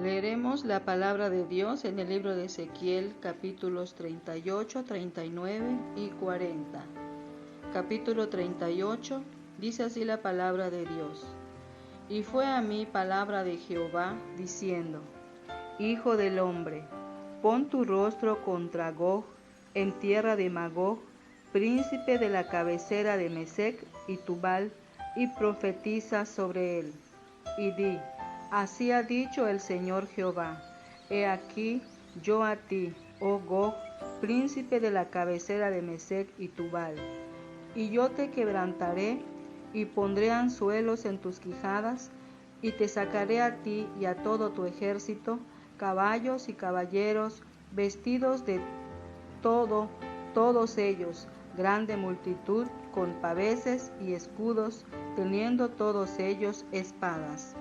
Leeremos la palabra de Dios en el libro de Ezequiel, capítulos 38, 39 y 40. Capítulo 38, dice así la palabra de Dios. Y fue a mí palabra de Jehová, diciendo: Hijo del hombre, pon tu rostro contra Gog, en tierra de Magog, príncipe de la cabecera de Mesec y Tubal, y profetiza sobre él. Y di: Así ha dicho el Señor Jehová: He aquí, yo a ti, oh Gog, príncipe de la cabecera de Mesec y Tubal, y yo te quebrantaré, y pondré anzuelos en tus quijadas, y te sacaré a ti y a todo tu ejército, caballos y caballeros, vestidos de todos ellos, grande multitud, con paveses y escudos, teniendo todos ellos espadas.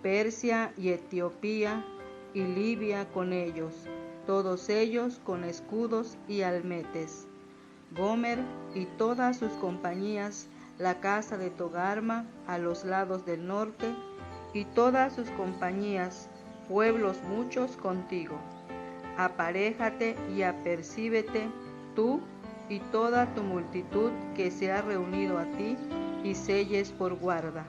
Persia y Etiopía y Libia con ellos, todos ellos con escudos y almetes. Gomer y todas sus compañías, la casa de Togarma a los lados del norte, y todas sus compañías, pueblos muchos contigo. Aparéjate y apercíbete, tú y toda tu multitud que se ha reunido a ti, y selles por guarda.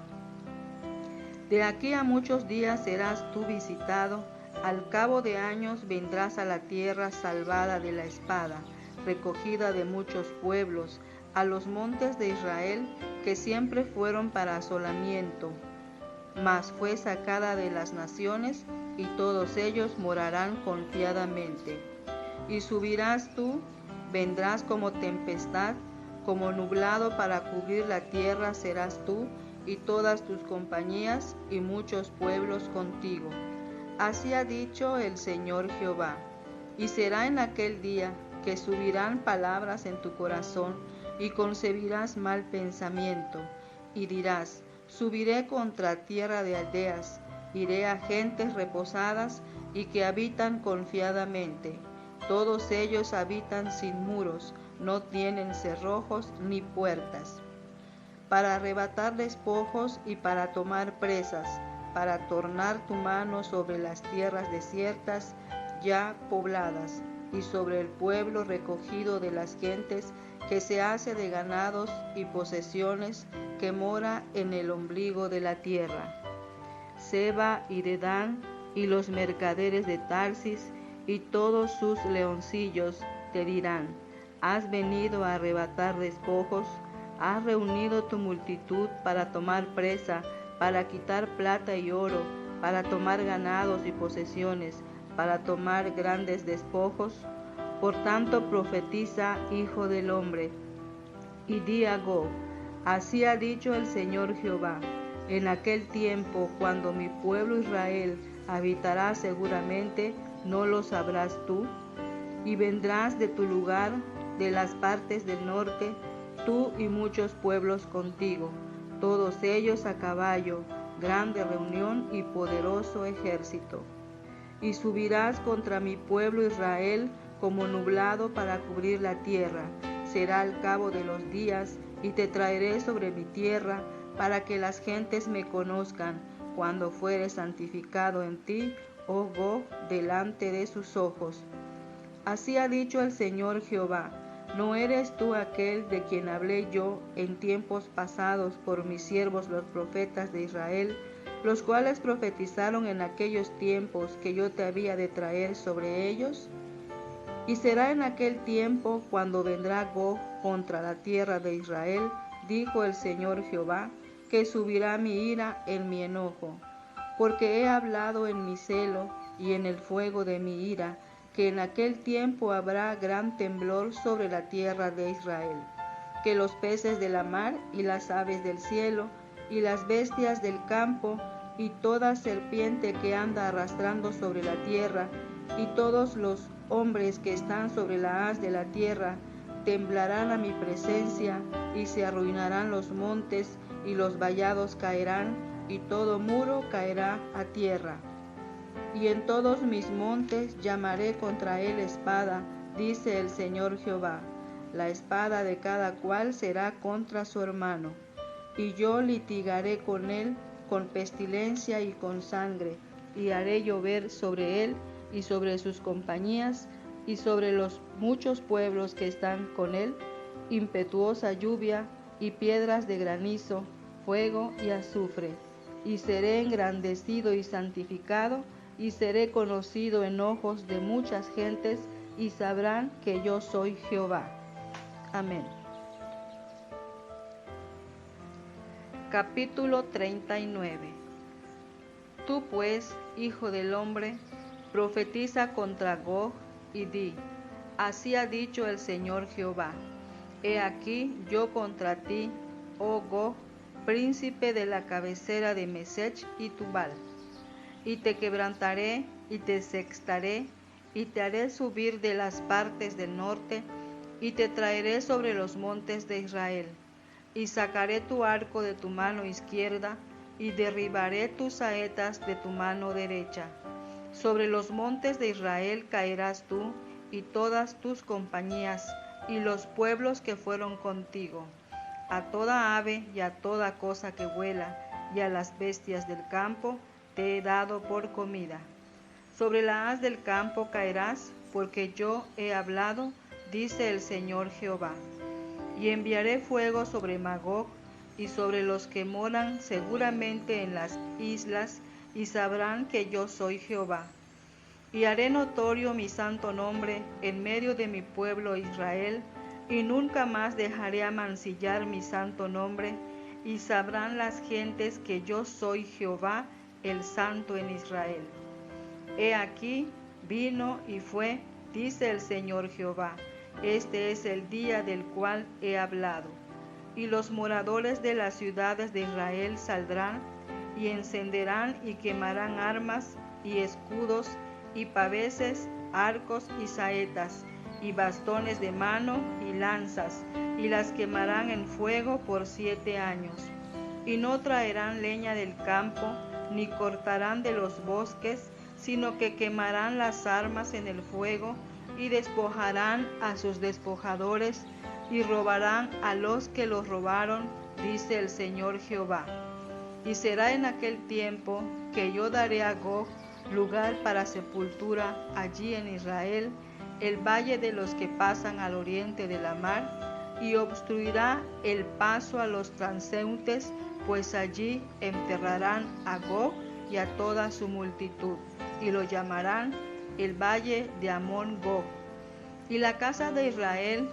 De aquí a muchos días serás tú visitado, al cabo de años vendrás a la tierra salvada de la espada, recogida de muchos pueblos, a los montes de Israel, que siempre fueron para asolamiento, mas fue sacada de las naciones, y todos ellos morarán confiadamente. Y subirás tú, vendrás como tempestad, como nublado para cubrir la tierra serás tú, y todas tus compañías, y muchos pueblos contigo. Así ha dicho el Señor Jehová. Y será en aquel día que subirán palabras en tu corazón, y concebirás mal pensamiento, y dirás: subiré contra tierra de aldeas, iré a gentes reposadas y que habitan confiadamente. Todos ellos habitan sin muros, no tienen cerrojos ni puertas, para arrebatar despojos y para tomar presas, para tornar tu mano sobre las tierras desiertas ya pobladas, y sobre el pueblo recogido de las gentes, que se hace de ganados y posesiones, que mora en el ombligo de la tierra. Seba y Dedán, y los mercaderes de Tarsis, y todos sus leoncillos te dirán: has venido a arrebatar despojos, has reunido tu multitud para tomar presa, para quitar plata y oro, para tomar ganados y posesiones, para tomar grandes despojos. Por tanto profetiza, hijo del hombre, y di a Gog: así ha dicho el Señor Jehová: en aquel tiempo, cuando mi pueblo Israel habitará seguramente, ¿no lo sabrás tú? Y vendrás de tu lugar, de las partes del norte, tú y muchos pueblos contigo, todos ellos a caballo, grande reunión y poderoso ejército. Y subirás contra mi pueblo Israel como nublado para cubrir la tierra. Será al cabo de los días, y te traeré sobre mi tierra, para que las gentes me conozcan, cuando fuere santificado en ti, oh Gog, delante de sus ojos. Así ha dicho el Señor Jehová: ¿no eres tú aquel de quien hablé yo en tiempos pasados por mis siervos los profetas de Israel, los cuales profetizaron en aquellos tiempos que yo te había de traer sobre ellos? Y será en aquel tiempo, cuando vendrá Gog contra la tierra de Israel, dijo el Señor Jehová, que subirá mi ira en mi enojo, porque he hablado en mi celo y en el fuego de mi ira, que en aquel tiempo habrá gran temblor sobre la tierra de Israel, que los peces de la mar y las aves del cielo y las bestias del campo y toda serpiente que anda arrastrando sobre la tierra y todos los hombres que están sobre la haz de la tierra temblarán a mi presencia, y se arruinarán los montes y los vallados caerán, y todo muro caerá a tierra. Y en todos mis montes llamaré contra él espada, dice el Señor Jehová. La espada de cada cual será contra su hermano. Y yo litigaré con él con pestilencia y con sangre, y haré llover sobre él y sobre sus compañías y sobre los muchos pueblos que están con él, impetuosa lluvia y piedras de granizo, fuego y azufre. Y seré engrandecido y santificado, y seré conocido en ojos de muchas gentes, y sabrán que yo soy Jehová. Amén. Capítulo 39. Tú pues, hijo del hombre, profetiza contra Gog y di: así ha dicho el Señor Jehová: he aquí yo contra ti, oh Gog, príncipe de la cabecera de Mesech y Tubal, y te quebrantaré y te sextaré, y te haré subir de las partes del norte, y te traeré sobre los montes de Israel, y sacaré tu arco de tu mano izquierda, y derribaré tus saetas de tu mano derecha. Sobre los montes de Israel caerás tú, y todas tus compañías, y los pueblos que fueron contigo. A toda ave y a toda cosa que vuela, y a las bestias del campo, te he dado por comida. Sobre la haz del campo caerás, porque yo he hablado, dice el Señor Jehová. Y enviaré fuego sobre Magog y sobre los que moran seguramente en las islas, y sabrán que yo soy Jehová. Y haré notorio mi santo nombre en medio de mi pueblo Israel, y nunca más dejaré amancillar mi santo nombre, y sabrán las gentes que yo soy Jehová, el Santo en Israel. He aquí, vino y fue, dice el Señor Jehová. Este es el día del cual he hablado. Y los moradores de las ciudades de Israel saldrán, y encenderán y quemarán armas, y escudos, y paveses, arcos y saetas, y bastones de mano, y lanzas, y las quemarán en fuego por 7 años. Y no traerán leña del campo, ni cortarán de los bosques, sino que quemarán las armas en el fuego, y despojarán a sus despojadores, y robarán a los que los robaron, dice el Señor Jehová. Y será en aquel tiempo que yo daré a Gog lugar para sepultura allí en Israel, el valle de los que pasan al oriente de la mar, y obstruirá el paso a los transeúntes, pues allí enterrarán a Gog y a toda su multitud, y lo llamarán el valle de Amón Gog. Y la casa de Israel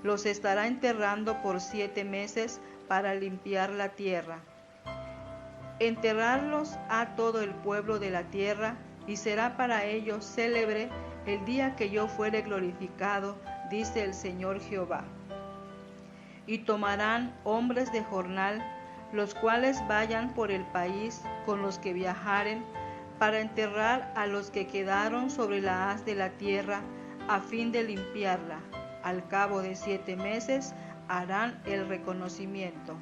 los estará enterrando por 7 meses para limpiar la tierra. Enterrarlos a todo el pueblo de la tierra, y será para ellos célebre el día que yo fuere glorificado, dice el Señor Jehová. Y tomarán hombres de jornal, los cuales vayan por el país con los que viajaren, para enterrar a los que quedaron sobre la haz de la tierra, a fin de limpiarla. Al cabo de 7 meses harán el reconocimiento.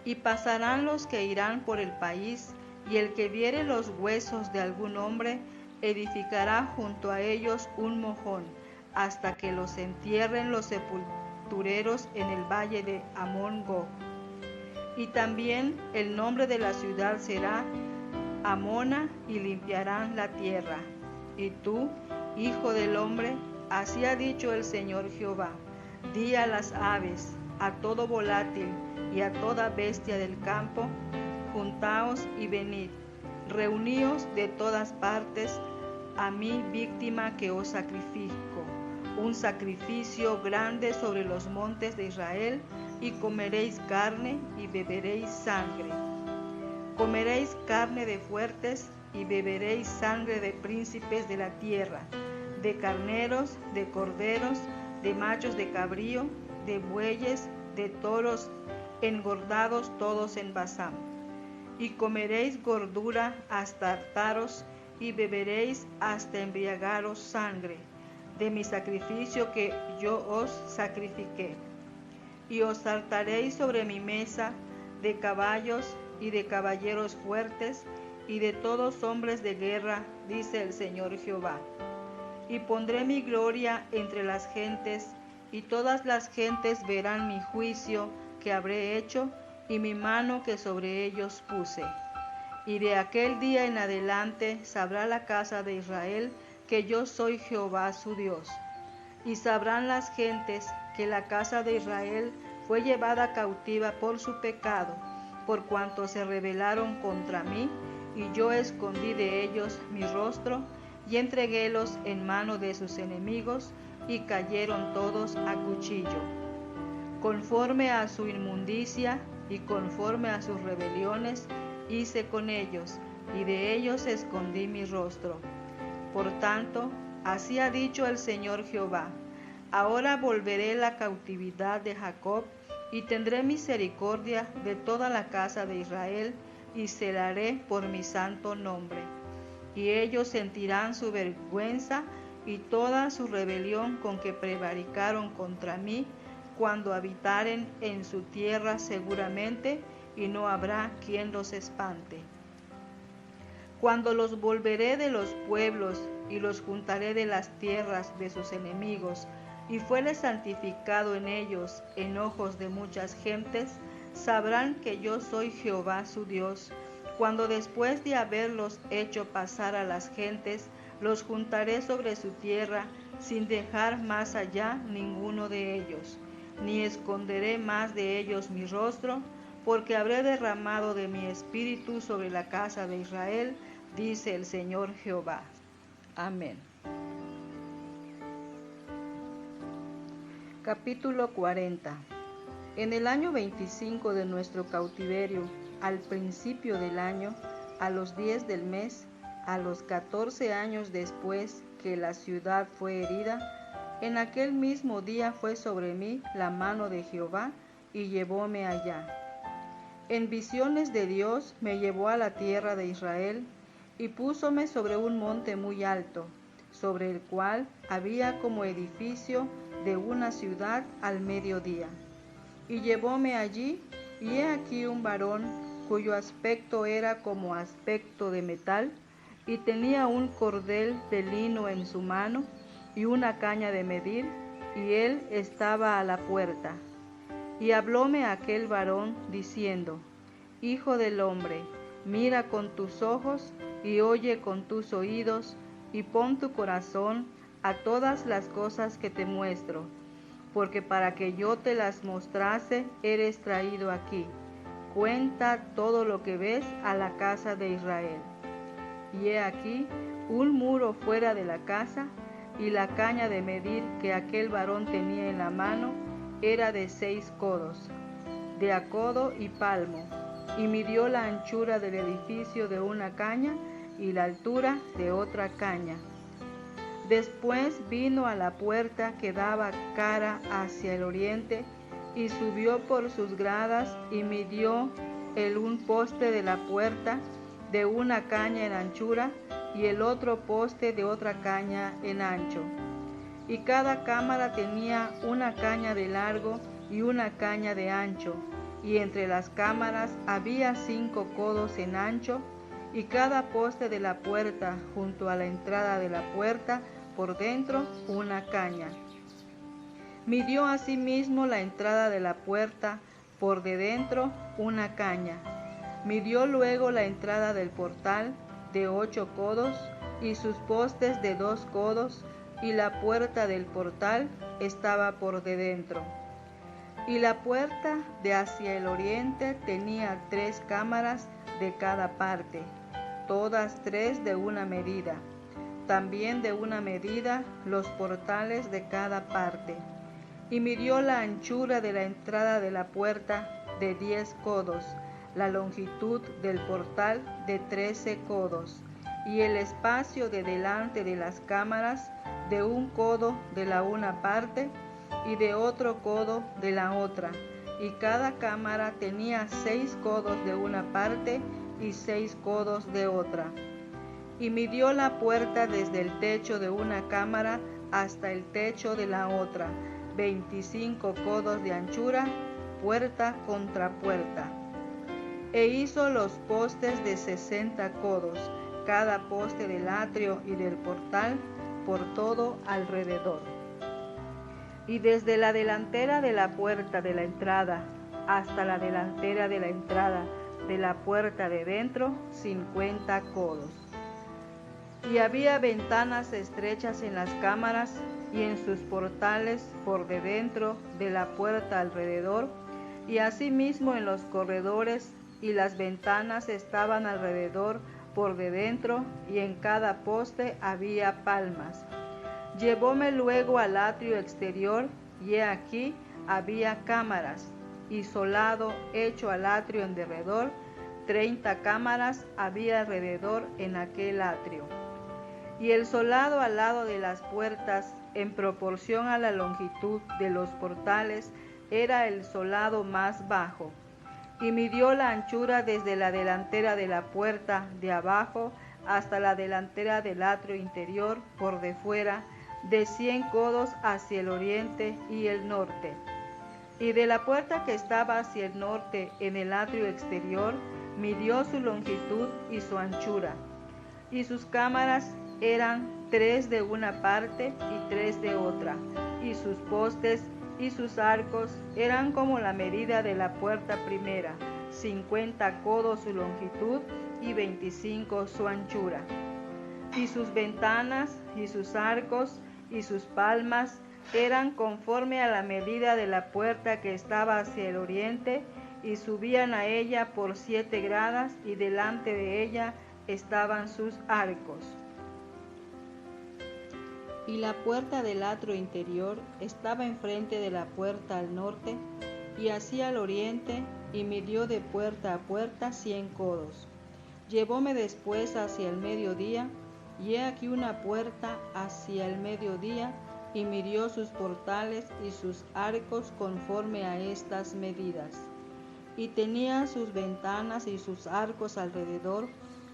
Y pasarán los que irán por el país, y el que viere los huesos de algún hombre, edificará junto a ellos un mojón, hasta que los entierren los sepultureros en el valle de Amón Gog. Y también el nombre de la ciudad será Amona, y limpiarán la tierra. Y tú, hijo del hombre, así ha dicho el Señor Jehová: di a las aves, a todo volátil y a toda bestia del campo: juntaos y venid, reuníos de todas partes a mi víctima que os sacrifico, un sacrificio grande sobre los montes de Israel, y comeréis carne y beberéis sangre. Comeréis carne de fuertes y beberéis sangre de príncipes de la tierra, de carneros, de corderos, de machos de cabrío, de bueyes, de toros, engordados todos en Basán. Y comeréis gordura hasta hartaros, y beberéis hasta embriagaros sangre, de mi sacrificio que yo os sacrifiqué. Y os hartaréis sobre mi mesa de caballos y de caballeros fuertes, y de todos hombres de guerra, dice el Señor Jehová. Y pondré mi gloria entre las gentes, y todas las gentes verán mi juicio que habré hecho, y mi mano que sobre ellos puse. Y de aquel día en adelante sabrá la casa de Israel que yo soy Jehová su Dios. Y sabrán las gentes que la casa de Israel fue llevada cautiva por su pecado, por cuanto se rebelaron contra mí, y yo escondí de ellos mi rostro, y entreguélos en mano de sus enemigos, y cayeron todos a cuchillo. Conforme a su inmundicia y conforme a sus rebeliones hice con ellos, y de ellos escondí mi rostro. Por tanto, así ha dicho el Señor Jehová: ahora volveré la cautividad de Jacob, y tendré misericordia de toda la casa de Israel, y celaré por mi santo nombre. Y ellos sentirán su vergüenza y toda su rebelión con que prevaricaron contra mí, cuando habitaren en su tierra seguramente, y no habrá quien los espante. Cuando los volveré de los pueblos y los juntaré de las tierras de sus enemigos, y fuere santificado en ellos en ojos de muchas gentes, sabrán que yo soy Jehová su Dios, cuando después de haberlos hecho pasar a las gentes, los juntaré sobre su tierra, sin dejar más allá ninguno de ellos, ni esconderé más de ellos mi rostro, porque habré derramado de mi espíritu sobre la casa de Israel, dice el Señor Jehová. Amén. Capítulo 40. En el año 25 de nuestro cautiverio, al principio del año, a los 10 del mes, a los 14 años después que la ciudad fue herida, en aquel mismo día fue sobre mí la mano de Jehová y llevóme allá. En visiones de Dios me llevó a la tierra de Israel y púsome sobre un monte muy alto, sobre el cual había como edificio de una ciudad al mediodía. Y llevóme allí, y he aquí un varón cuyo aspecto era como aspecto de metal, y tenía un cordel de lino en su mano, y una caña de medir, y él estaba a la puerta. Y hablóme aquel varón, diciendo: Hijo del hombre, mira con tus ojos, y oye con tus oídos, y pon tu corazón a todas las cosas que te muestro, porque para que yo te las mostrase eres traído aquí. Cuenta todo lo que ves a la casa de Israel. Y he aquí un muro fuera de la casa, y la caña de medir que aquel varón tenía en la mano era de 6 codos, de a codo y palmo, y midió la anchura del edificio de una caña y la altura de otra caña. Después vino a la puerta que daba cara hacia el oriente, y subió por sus gradas y midió un poste de la puerta de una caña en anchura, y el otro poste de otra caña en ancho. Y cada cámara tenía una caña de largo y una caña de ancho, y entre las cámaras había 5 codos en ancho, y cada poste de la puerta junto a la entrada de la puerta por dentro una caña. Midió asimismo la entrada de la puerta por de dentro una caña. Midió luego la entrada del portal de 8 codos y sus postes de 2 codos, y la puerta del portal estaba por de dentro. Y la puerta de hacia el oriente tenía 3 cámaras de cada parte, todas 3 de una medida. También de una medida los portales de cada parte. Y midió la anchura de la entrada de la puerta de 10 codos, la longitud del portal de 13 codos, y el espacio de delante de las cámaras de 1 codo de la una parte, y de otro codo de la otra, y cada cámara tenía 6 codos de una parte y 6 codos de otra. Y midió la puerta desde el techo de una cámara hasta el techo de la otra, 25 codos de anchura, puerta contra puerta. E hizo los postes de 60 codos, cada poste del atrio y del portal, por todo alrededor. Y desde la delantera de la puerta de la entrada hasta la delantera de la entrada de la puerta de dentro 50 codos. Y había ventanas estrechas en las cámaras y en sus portales por de dentro de la puerta alrededor, y asimismo en los corredores, y las ventanas estaban alrededor por de dentro, y en cada poste había palmas. Llevóme luego al atrio exterior, y he aquí había cámaras, y solado hecho al atrio en derredor, 30 cámaras había alrededor en aquel atrio. Y el solado al lado de las puertas, en proporción a la longitud de los portales, era el solado más bajo. Y midió la anchura desde la delantera de la puerta de abajo hasta la delantera del atrio interior por de fuera, de 100 codos hacia el oriente y el norte. Y de la puerta que estaba hacia el norte en el atrio exterior, midió su longitud y su anchura. Y sus cámaras eran 3 de una parte y 3 de otra, y sus postes y sus arcos eran como la medida de la puerta primera, 50 codos su longitud y 25 su anchura. Y sus ventanas y sus arcos y sus palmas eran conforme a la medida de la puerta que estaba hacia el oriente, y subían a ella por 7 gradas, y delante de ella estaban sus arcos. Y la puerta del atrio interior estaba enfrente de la puerta al norte, y hacia el oriente, y midió de puerta a puerta 100 codos. Llevóme después hacia el mediodía, y he aquí una puerta hacia el mediodía, y midió sus portales y sus arcos conforme a estas medidas. Y tenía sus ventanas y sus arcos alrededor,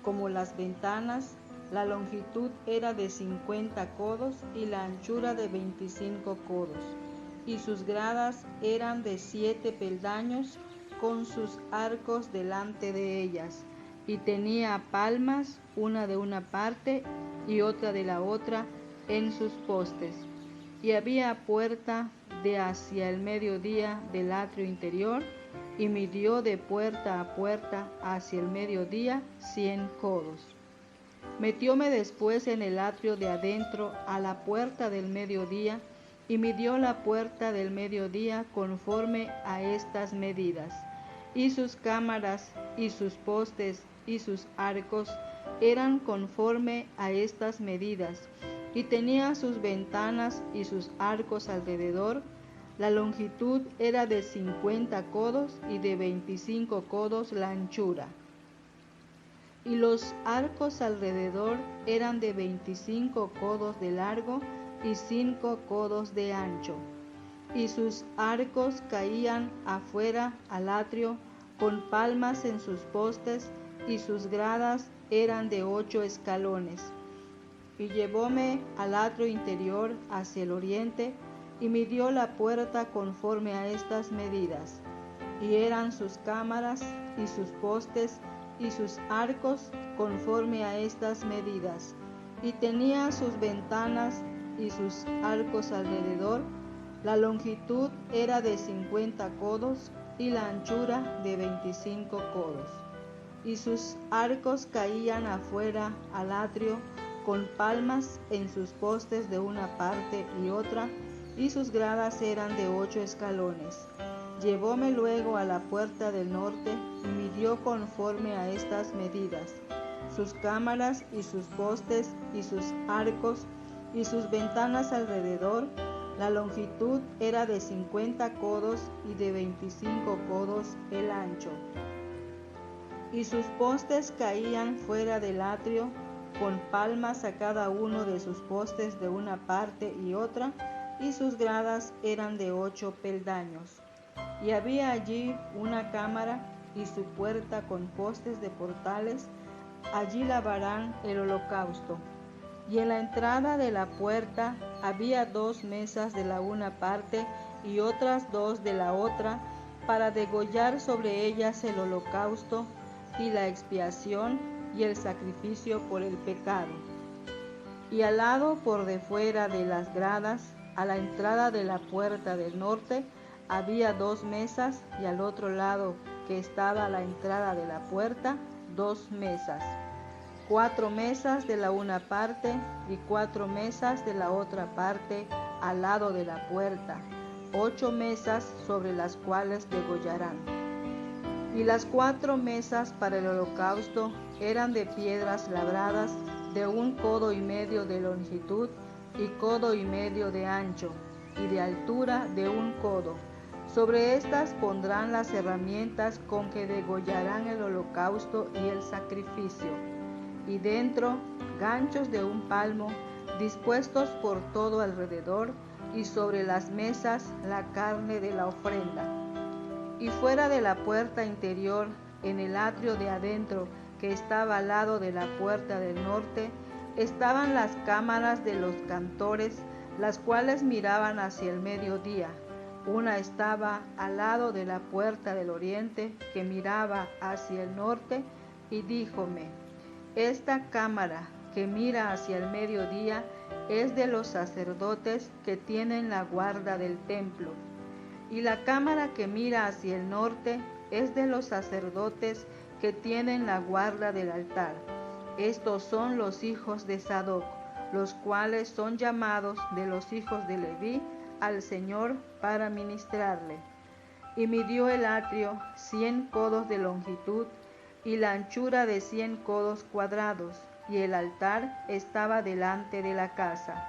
como las ventanas. La longitud era de 50 codos y la anchura de 25 codos, y sus gradas eran de 7 peldaños con sus arcos delante de ellas, y tenía palmas, una de una parte y otra de la otra, en sus postes. Y había puerta de hacia el mediodía del atrio interior, y midió de puerta a puerta hacia el mediodía 100 codos. Metióme después en el atrio de adentro a la puerta del mediodía, y midió la puerta del mediodía conforme a estas medidas. Y sus cámaras, y sus postes, y sus arcos eran conforme a estas medidas, y tenía sus ventanas y sus arcos alrededor. La longitud era de 50 codos y de 25 codos la anchura. Y los arcos alrededor eran de 25 codos de largo y 5 codos de ancho. Y sus arcos caían afuera al atrio con palmas en sus postes, y sus gradas eran de 8 escalones. Y llevóme al atrio interior hacia el oriente, y midió la puerta conforme a estas medidas. Y eran sus cámaras y sus postes y sus arcos conforme a estas medidas, y tenía sus ventanas y sus arcos alrededor. La longitud era de 50 codos y la anchura de 25 codos. Y sus arcos caían afuera al atrio con palmas en sus postes de una parte y otra, y sus gradas eran de 8 escalones. Llevóme luego a la puerta del norte, y midió conforme a estas medidas, sus cámaras y sus postes y sus arcos y sus ventanas alrededor. La longitud era de 50 codos y de 25 codos el ancho. Y sus postes caían fuera del atrio, con palmas a cada uno de sus postes de una parte y otra, y sus gradas eran de 8 peldaños. Y había allí una cámara y su puerta con postes de portales. Allí lavarán el holocausto. Y en la entrada de la puerta había 2 mesas de la una parte y otras 2 de la otra, para degollar sobre ellas el holocausto y la expiación y el sacrificio por el pecado. Y al lado por de fuera de las gradas, a la entrada de la puerta del norte, había 2 mesas, y al otro lado, que estaba a la entrada de la puerta 2 mesas, 4 mesas de la una parte y 4 mesas de la otra parte al lado de la puerta, 8 mesas sobre las cuales degollarán. Y las 4 mesas para el holocausto eran de piedras labradas de 1,5 codos de longitud y 1,5 codos de ancho, y de altura de 1 codo. Sobre estas pondrán las herramientas con que degollarán el holocausto y el sacrificio, y dentro ganchos de 1 palmo dispuestos por todo alrededor, y sobre las mesas la carne de la ofrenda. Y fuera de la puerta interior, en el atrio de adentro que estaba al lado de la puerta del norte, estaban las cámaras de los cantores, las cuales miraban hacia el mediodía. Una estaba al lado de la puerta del oriente, que miraba hacia el norte, y díjome: esta cámara que mira hacia el mediodía es de los sacerdotes que tienen la guarda del templo. Y la cámara que mira hacia el norte es de los sacerdotes que tienen la guarda del altar. Estos son los hijos de Sadoc, los cuales son llamados de los hijos de Leví al Señor para ministrarle. Y midió el atrio 100 codos de longitud y la anchura de 100 codos cuadrados, y el altar estaba delante de la casa.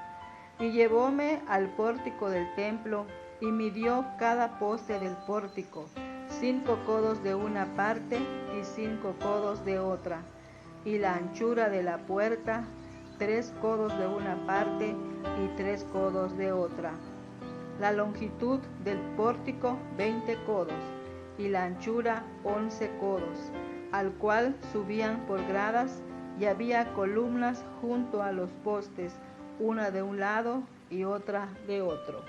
Y llevóme al pórtico del templo, y midió cada poste del pórtico, 5 codos de una parte y 5 codos de otra, y la anchura de la puerta, 3 codos de una parte y 3 codos de otra. La longitud del pórtico 20 codos, y la anchura 11 codos, al cual subían por gradas, y había columnas junto a los postes, una de un lado y otra de otro.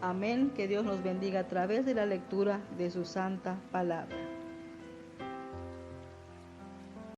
Amén. Que Dios nos bendiga a través de la lectura de su santa palabra.